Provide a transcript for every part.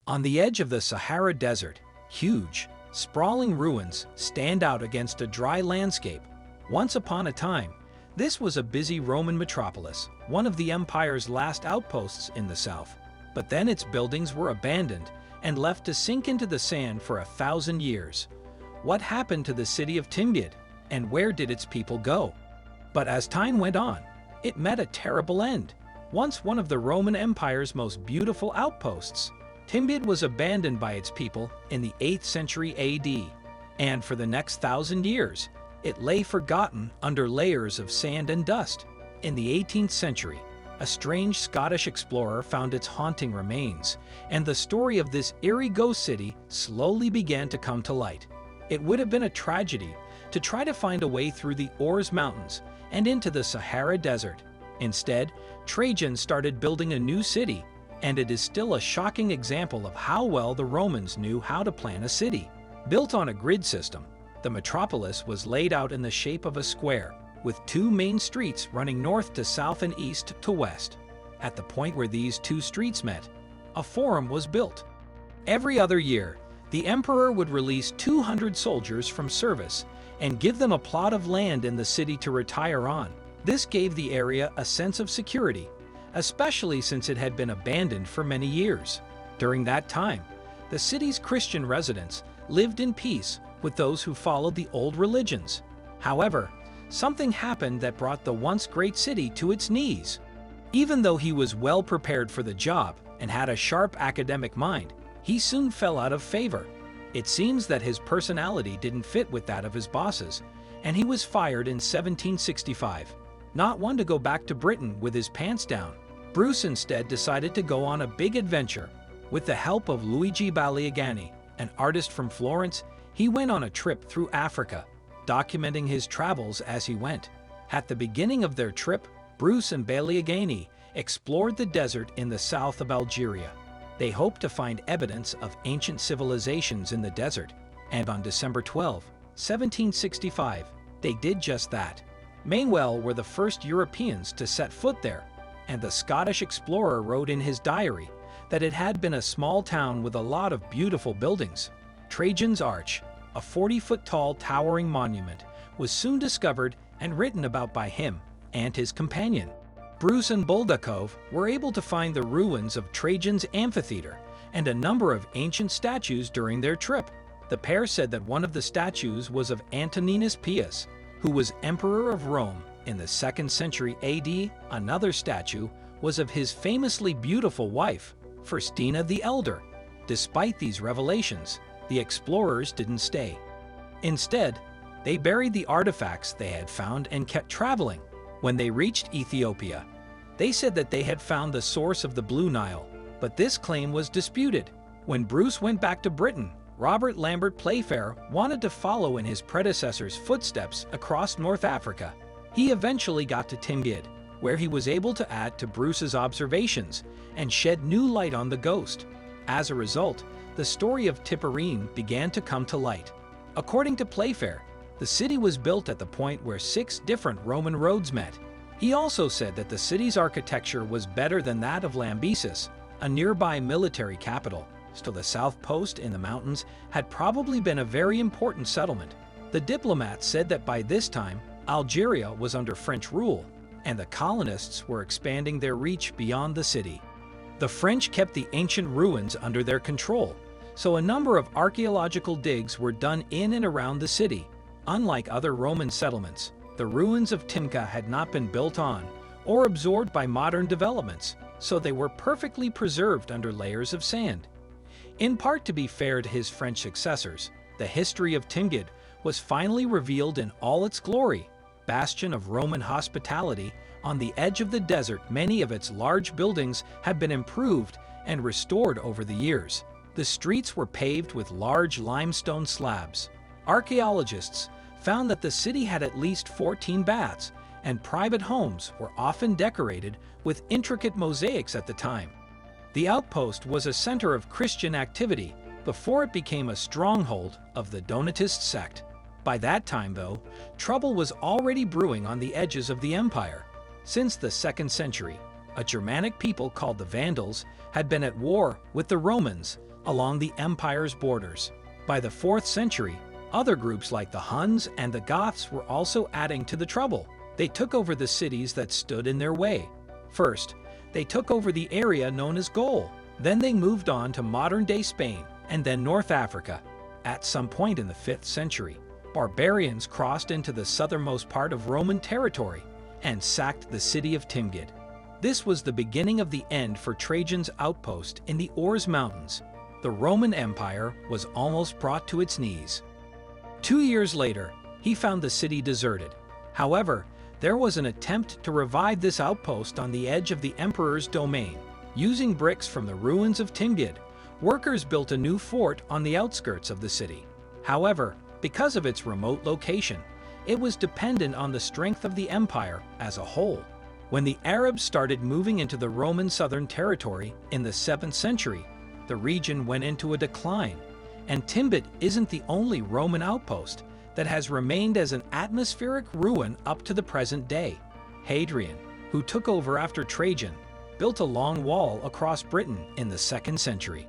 On the edge of the Sahara Desert, huge, sprawling ruins stand out against a dry landscape. Once upon a time, this was a busy Roman metropolis, one of the empire's last outposts in the south. But then its buildings were abandoned and left to sink into the sand for 1,000 years. What happened to the city of Timgid, and where did its people go? But as time went on, it met a terrible end. Once one of the Roman Empire's most beautiful outposts, Timgid was abandoned by its people in the 8th century AD, and for the next 1,000 years, it lay forgotten under layers of sand and dust. In the 18th century, a strange Scottish explorer found its haunting remains, and the story of this eerie ghost city slowly began to come to light. It would have been a tragedy to try to find a way through the Oars Mountains and into the Sahara Desert. Instead, Trajan started building a new city, and it is still a shocking example of how well the Romans knew how to plan a city. Built on a grid system, the Metropolis was laid out in the shape of a square, with two main streets running north to south and east to west. At the point where these two streets met, a forum was built. Every other year, the emperor would release 200 soldiers from service and give them a plot of land in the city to retire on. This gave the area a sense of security, especially since it had been abandoned for many years. During that time, the city's Christian residents lived in peace with those who followed the old religions. However, something happened that brought the once great city to its knees. Even though he was well prepared for the job and had a sharp academic mind, he soon fell out of favor. It seems that his personality didn't fit with that of his bosses, and he was fired in 1765. Not one to go back to Britain with his pants down, Bruce instead decided to go on a big adventure. With the help of Luigi Balliagani, an artist from Florence, he went on a trip through Africa, documenting his travels as he went. At the beginning of their trip, Bruce and Balliagani explored the desert in the south of Algeria. They hoped to find evidence of ancient civilizations in the desert, and on December 12, 1765, they did just that. Manuel were the first Europeans to set foot there, and the Scottish explorer wrote in his diary that it had been a small town with a lot of beautiful buildings. Trajan's Arch, a 40-foot-tall towering monument, was soon discovered and written about by him and his companion. Bruce and Bulgakov were able to find the ruins of Trajan's amphitheater and a number of ancient statues during their trip. The pair said that one of the statues was of Antoninus Pius, who was emperor of Rome in the 2nd century AD. Another statue was of his famously beautiful wife, Faustina the Elder. Despite these revelations, the explorers didn't stay. Instead, they buried the artifacts they had found and kept traveling. When they reached Ethiopia, they said that they had found the source of the Blue Nile, but this claim was disputed. When Bruce went back to Britain, Robert Lambert Playfair wanted to follow in his predecessor's footsteps across North Africa. He eventually got to Timgid, where he was able to add to Bruce's observations and shed new light on the ghost. As a result, the story of Tipperine began to come to light. According to Playfair, the city was built at the point where 6 different Roman roads met. He also said that the city's architecture was better than that of Lambesis, a nearby military capital. Still, the South Post in the mountains had probably been a very important settlement. The diplomats said that by this time, Algeria was under French rule, and the colonists were expanding their reach beyond the city. The French kept the ancient ruins under their control, so a number of archaeological digs were done in and around the city. Unlike other Roman settlements, the ruins of Timgid had not been built on or absorbed by modern developments, so they were perfectly preserved under layers of sand. In part to be fair to his French successors, the history of Timgid was finally revealed in all its glory. Bastion of Roman hospitality, on the edge of the desert, many of its large buildings have been improved and restored over the years. The streets were paved with large limestone slabs. Archaeologists found that the city had at least 14 baths, and private homes were often decorated with intricate mosaics at the time. The outpost was a center of Christian activity before it became a stronghold of the Donatist sect. By that time, though, trouble was already brewing on the edges of the empire. Since the 2nd century, a Germanic people called the Vandals had been at war with the Romans, along the empire's borders. By the 4th century, other groups like the Huns and the Goths were also adding to the trouble. They took over the cities that stood in their way. First, they took over the area known as Gaul. Then they moved on to modern-day Spain and then North Africa. At some point in the 5th century, barbarians crossed into the southernmost part of Roman territory and sacked the city of Timgid. This was the beginning of the end for Trajan's outpost in the Oars Mountains. The Roman Empire was almost brought to its knees. 2 years later, he found the city deserted. However, there was an attempt to revive this outpost on the edge of the emperor's domain. Using bricks from the ruins of Timgid, workers built a new fort on the outskirts of the city. However, because of its remote location, it was dependent on the strength of the empire as a whole. When the Arabs started moving into the Roman southern territory in the 7th century, the region went into a decline, and Timgid isn't the only Roman outpost that has remained as an atmospheric ruin up to the present day. Hadrian, who took over after Trajan, built a long wall across Britain in the 2nd century.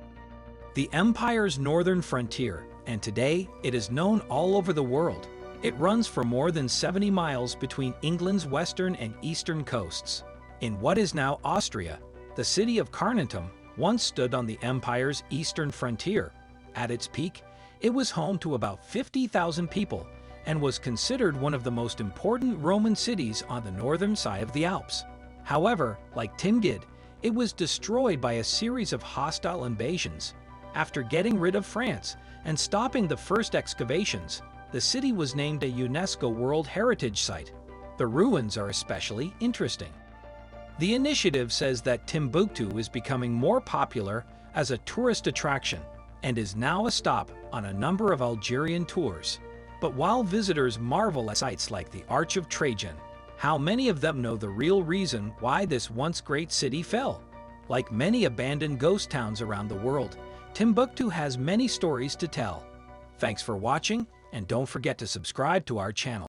The empire's northern frontier, and today it is known all over the world. It runs for more than 70 miles between England's western and eastern coasts. In what is now Austria, the city of Carnuntum once stood on the empire's eastern frontier. At its peak, it was home to about 50,000 people and was considered one of the most important Roman cities on the northern side of the Alps. However, like Timgid, it was destroyed by a series of hostile invasions. After getting rid of France and stopping the first excavations, the city was named a UNESCO World Heritage Site. The ruins are especially interesting. The initiative says that Timbuktu is becoming more popular as a tourist attraction and is now a stop on a number of Algerian tours. But while visitors marvel at sites like the Arch of Trajan, how many of them know the real reason why this once great city fell? Like many abandoned ghost towns around the world, Timbuktu has many stories to tell. Thanks for watching, and don't forget to subscribe to our channel.